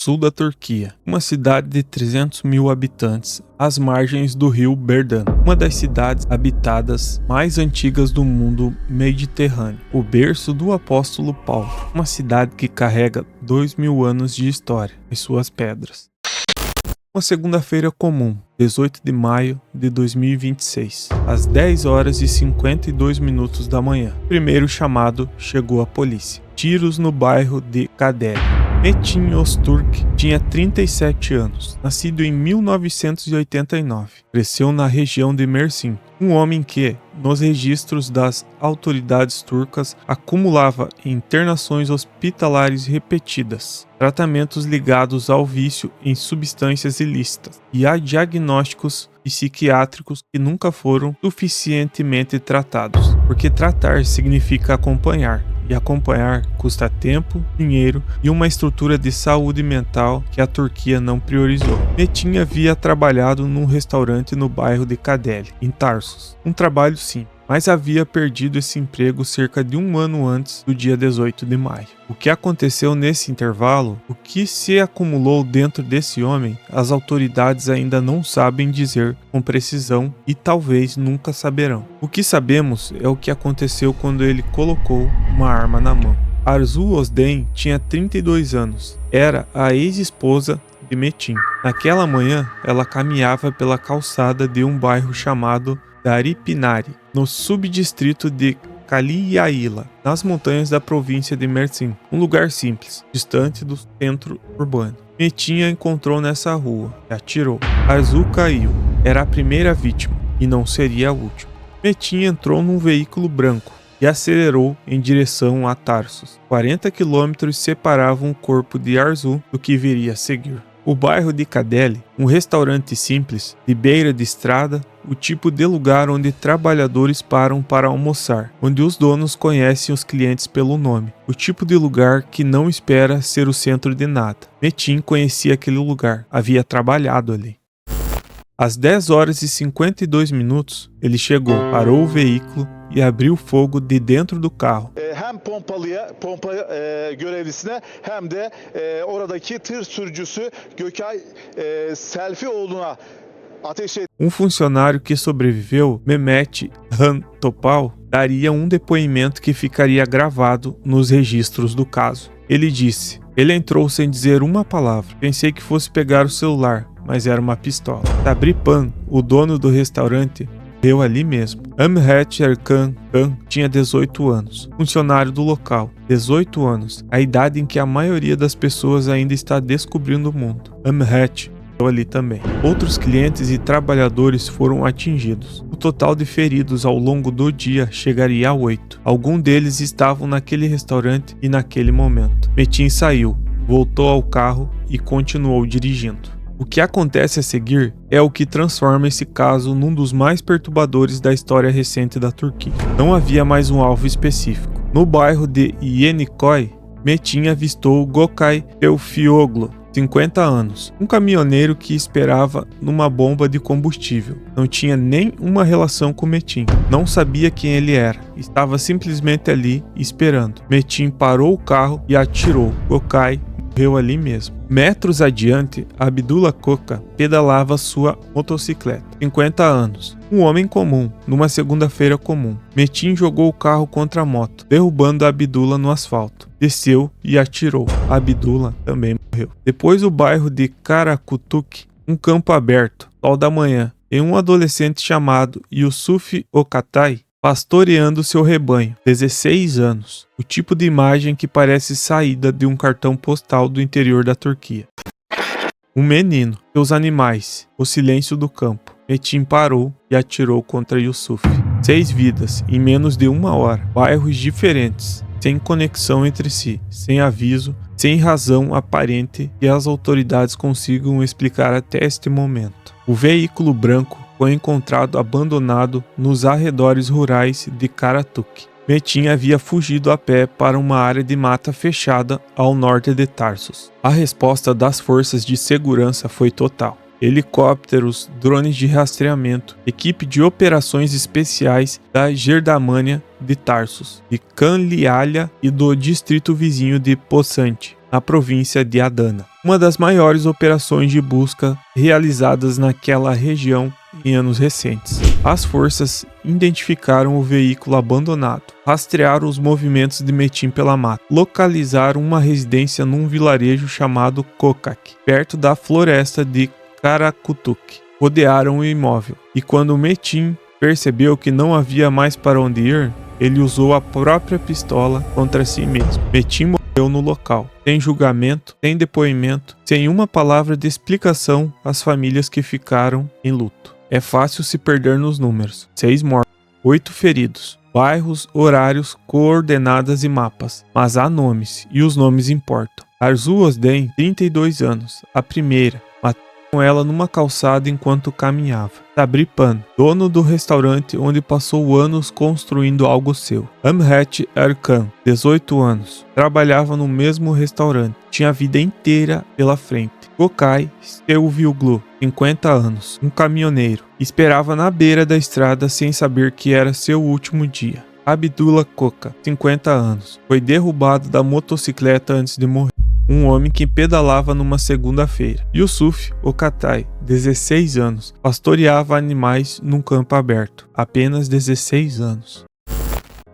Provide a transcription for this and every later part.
sul da Turquia, uma cidade de 300 mil habitantes, às margens do rio Berdan, uma das cidades habitadas mais antigas do mundo mediterrâneo, o berço do apóstolo Paulo, uma cidade que carrega 2000 anos de história em suas pedras. Uma segunda-feira comum, 18 de maio de 2026, às 10 horas e 52 minutos da manhã. Primeiro chamado chegou a polícia. Tiros no bairro de Kader. Metin Öztürk tinha 37 anos, nascido em 1989. Cresceu na região de Mersin, um homem que, nos registros das autoridades turcas, acumulava internações hospitalares repetidas, tratamentos ligados ao vício em substâncias ilícitas e a diagnósticos psiquiátricos que nunca foram suficientemente tratados, porque tratar significa acompanhar. E acompanhar custa tempo, dinheiro e uma estrutura de saúde mental que a Turquia não priorizou. Metin havia trabalhado num restaurante no bairro de Kader, em Tarsus. Um trabalho simples, mas havia perdido esse emprego cerca de um ano antes do dia 18 de maio. O que aconteceu nesse intervalo, o que se acumulou dentro desse homem, as autoridades ainda não sabem dizer com precisão e talvez nunca saberão. O que sabemos é o que aconteceu quando ele colocou uma arma na mão. Arzu Özden tinha 32 anos, era a ex-esposa de Metin. Naquela manhã, ela caminhava pela calçada de um bairro chamado Daripinari, no subdistrito de Kaliyaila, nas montanhas da província de Mersin, um lugar simples, distante do centro urbano. Metin a encontrou nessa rua e atirou. Arzu caiu. Era a primeira vítima e não seria a última. Metin entrou num veículo branco e acelerou em direção a Tarsus. 40 quilômetros separavam o corpo de Arzu do que viria a seguir. O bairro de Kadeli, um restaurante simples, de beira de estrada, o tipo de lugar onde trabalhadores param para almoçar, onde os donos conhecem os clientes pelo nome, o tipo de lugar que não espera ser o centro de nada. Metin conhecia aquele lugar, havia trabalhado ali. Às 10 horas e 52 minutos, ele chegou, parou o veículo e abriu fogo de dentro do carro. Hem pompa görevlisine hem de oradaki tır sürücüsü Gökay Selfioğlu'na ateş etti. Um funcionário que sobreviveu, Mehmet Han Topal, daria um depoimento que ficaria gravado nos registros do caso. Ele disse: "Ele entrou sem dizer uma palavra. Pensei que fosse pegar o celular, mas era uma pistola." Sabri Pan, o dono do restaurante, morreu ali mesmo. Ahmet Erkan Khan tinha 18 anos, funcionário do local. 18 anos, a idade em que a maioria das pessoas ainda está descobrindo o mundo. Ahmet morreu ali também. Outros clientes e trabalhadores foram atingidos. O total de feridos ao longo do dia chegaria a 8. Alguns deles estavam naquele restaurante e naquele momento. Metin saiu, voltou ao carro e continuou dirigindo. O que acontece a seguir é o que transforma esse caso num dos mais perturbadores da história recente da Turquia. Não havia mais um alvo específico. No bairro de Yeniköy, Metin avistou Gökay Selfioğlu, 50 anos, um caminhoneiro que esperava numa bomba de combustível. Não tinha nem uma relação com Metin. Não sabia quem ele era. Estava simplesmente ali esperando. Metin parou o carro e atirou. Gökay morreu ali mesmo. Metros adiante, Abdullah Koka pedalava sua motocicleta. 50 anos. Um homem comum, numa segunda-feira comum. Metin jogou o carro contra a moto, derrubando Abdullah no asfalto. Desceu e atirou. Abdullah também morreu. Depois o bairro de Karakutuk, um campo aberto, sol da manhã, e um adolescente chamado Yusuf Okatay pastoreando seu rebanho, 16 anos, o tipo de imagem que parece saída de um cartão postal do interior da Turquia. Um menino, seus animais, o silêncio do campo. Metin parou e atirou contra Yusuf. 6 vidas em menos de uma hora, bairros diferentes, sem conexão entre si, sem aviso, sem razão aparente que as autoridades consigam explicar até este momento. O veículo branco foi encontrado abandonado nos arredores rurais de Karatuk. Metin havia fugido a pé para uma área de mata fechada ao norte de Tarsus. A resposta das forças de segurança foi total. Helicópteros, drones de rastreamento, equipe de operações especiais da Gendarmeria de Tarsus, de Kanlialya e do distrito vizinho de Poçante. na província de Adana, uma das maiores operações de busca realizadas naquela região em anos recentes. As forças identificaram o veículo abandonado, rastrearam os movimentos de Metin pela mata, localizaram uma residência num vilarejo chamado Kokak, perto da floresta de Karakutuk. Rodearam o imóvel, e quando Metin percebeu que não havia mais para onde ir, ele usou a própria pistola contra si mesmo. Metin morreu no local, sem julgamento, sem depoimento, sem uma palavra de explicação às famílias que ficaram em luto. É fácil se perder nos números. 6 mortos, 8 feridos, bairros, horários, coordenadas e mapas. Mas há nomes, e os nomes importam. Arzu Osden, 32 anos, a primeira, com ela numa calçada enquanto caminhava. Sabri Pan, dono do restaurante onde passou anos construindo algo seu. Amhet Erkan, 18 anos, trabalhava no mesmo restaurante. Tinha a vida inteira pela frente. Gokai Seuvilglu, 50 anos, um caminhoneiro. Esperava na beira da estrada sem saber que era seu último dia. Abdullah Koka, 50 anos, foi derrubado da motocicleta antes de morrer. Um homem que pedalava numa segunda-feira. Yusuf Okatai, 16 anos, pastoreava animais num campo aberto. Apenas 16 anos.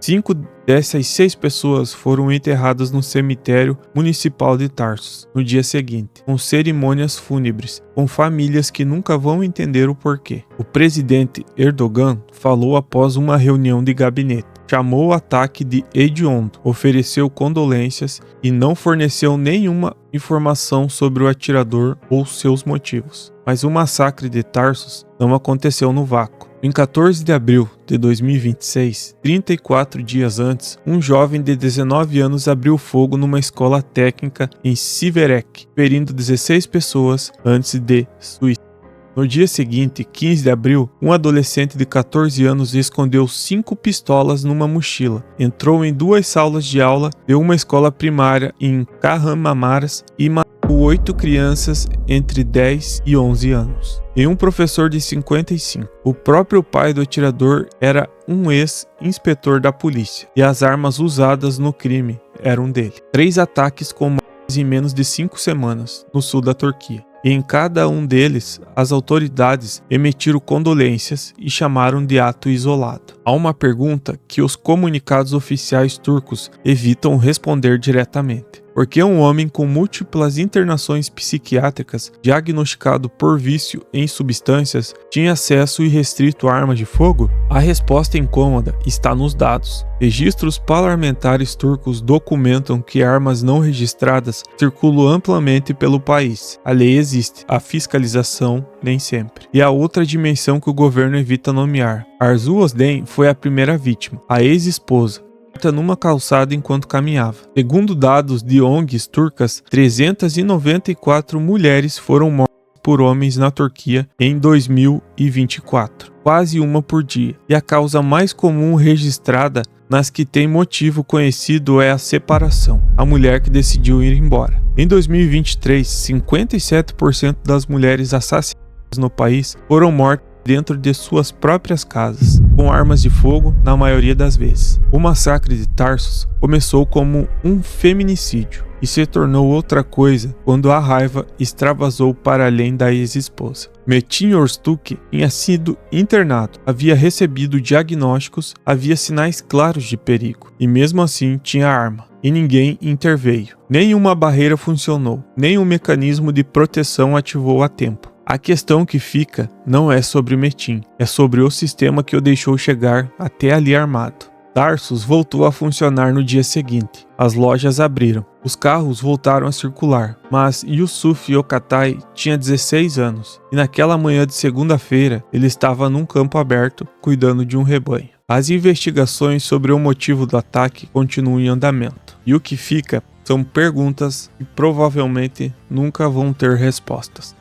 5 dessas 6 pessoas foram enterradas no cemitério municipal de Tarsus no dia seguinte, com cerimônias fúnebres, com famílias que nunca vão entender o porquê. O presidente Erdogan falou após uma reunião de gabinete. Chamou o ataque de hediondo, ofereceu condolências e não forneceu nenhuma informação sobre o atirador ou seus motivos. Mas o massacre de Tarsus não aconteceu no vácuo. Em 14 de abril de 2026, 34 dias antes, um jovem de 19 anos abriu fogo numa escola técnica em Siverek, ferindo 16 pessoas antes de suicídio. No dia seguinte, 15 de abril, um adolescente de 14 anos escondeu 5 pistolas numa mochila, entrou em 2 salas de aula de uma escola primária em Kahramanmaraş e matou 8 crianças entre 10 e 11 anos. E um professor de 55. O próprio pai do atirador era um ex-inspetor da polícia, e as armas usadas no crime eram dele. 3 ataques com mortes em menos de 5 semanas, no sul da Turquia. E em cada um deles, as autoridades emitiram condolências e chamaram de ato isolado. Há uma pergunta que os comunicados oficiais turcos evitam responder diretamente. Por que um homem com múltiplas internações psiquiátricas, diagnosticado por vício em substâncias, tinha acesso irrestrito a armas de fogo? A resposta incômoda está nos dados. Registros parlamentares turcos documentam que armas não registradas circulam amplamente pelo país. A lei existe, a fiscalização nem sempre. E há outra dimensão que o governo evita nomear. Arzu Osden foi a primeira vítima, a ex-esposa, numa calçada enquanto caminhava. Segundo dados de ONGs turcas, 394 mulheres foram mortas por homens na Turquia em 2024, quase uma por dia. E a causa mais comum registrada nas que tem motivo conhecido é a separação, a mulher que decidiu ir embora. Em 2023, 57% das mulheres assassinadas no país foram mortas dentro de suas próprias casas, com armas de fogo na maioria das vezes. O massacre de Tarsus começou como um feminicídio e se tornou outra coisa quando a raiva extravasou para além da ex-esposa. Metin Öztürk tinha sido internado, havia recebido diagnósticos, havia sinais claros de perigo e mesmo assim tinha arma. E ninguém interveio. Nenhuma barreira funcionou, nenhum mecanismo de proteção ativou a tempo. A questão que fica não é sobre Metin, é sobre o sistema que o deixou chegar até ali armado. Tarsus voltou a funcionar no dia seguinte. As lojas abriram, os carros voltaram a circular, mas Yusuf Okatai tinha 16 anos e naquela manhã de segunda-feira ele estava num campo aberto cuidando de um rebanho. As investigações sobre o motivo do ataque continuam em andamento e o que fica são perguntas que provavelmente nunca vão ter respostas.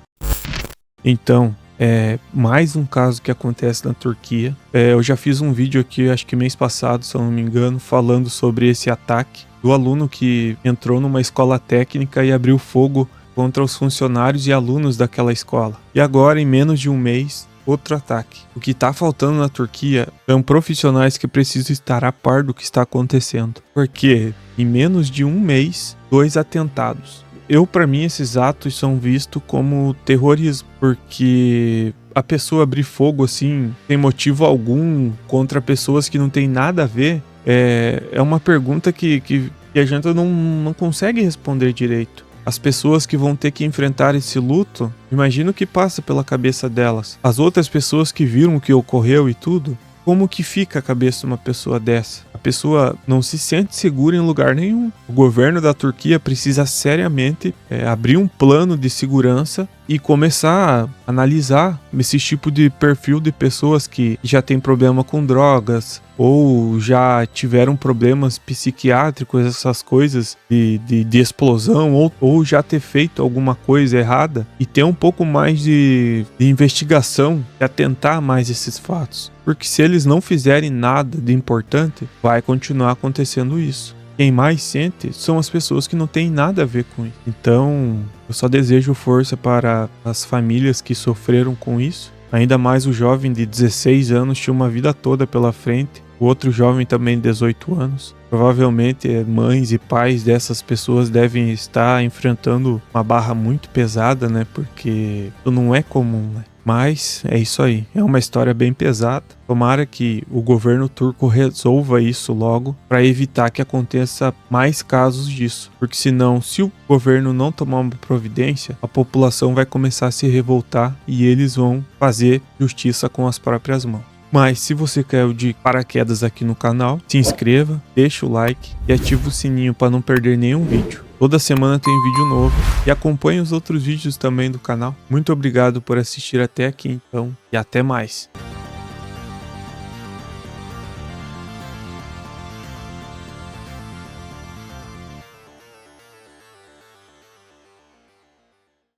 Então, mais um caso que acontece na Turquia. Eu já fiz um vídeo aqui, acho que mês passado, se eu não me engano, falando sobre esse ataque do aluno que entrou numa escola técnica e abriu fogo contra os funcionários e alunos daquela escola. E agora, em menos de um mês, outro ataque. O que está faltando na Turquia são profissionais que precisam estar a par do que está acontecendo. Porque em menos de um mês, 2 atentados. Para mim, esses atos são vistos como terrorismo, porque a pessoa abrir fogo assim, sem motivo algum, contra pessoas que não tem nada a ver, é uma pergunta que a gente não consegue responder direito. As pessoas que vão ter que enfrentar esse luto, imagina o que passa pela cabeça delas. As outras pessoas que viram o que ocorreu e tudo, como que fica a cabeça de uma pessoa dessa? A pessoa não se sente segura em lugar nenhum. O governo da Turquia precisa seriamente abrir um plano de segurança e começar a analisar esse tipo de perfil de pessoas que já têm problema com drogas ou já tiveram problemas psiquiátricos, essas coisas de explosão, ou já ter feito alguma coisa errada e ter um pouco mais de investigação e atentar mais esses fatos. Porque se eles não fizerem nada de importante, vai continuar acontecendo isso. Quem mais sente são as pessoas que não têm nada a ver com isso. Então, eu só desejo força para as famílias que sofreram com isso. Ainda mais o jovem de 16 anos tinha uma vida toda pela frente. O outro jovem também de 18 anos. Provavelmente mães e pais dessas pessoas devem estar enfrentando uma barra muito pesada, né? Porque não é comum, né? Mas é isso aí, é uma história bem pesada. Tomara que o governo turco resolva isso logo para evitar que aconteça mais casos disso. Porque senão, se o governo não tomar uma providência, a população vai começar a se revoltar e eles vão fazer justiça com as próprias mãos. Mas se você caiu de paraquedas aqui no canal, se inscreva, deixa o like e ativa o sininho para não perder nenhum vídeo. Toda semana tem vídeo novo e acompanhe os outros vídeos também do canal. Muito obrigado por assistir até aqui então e até mais.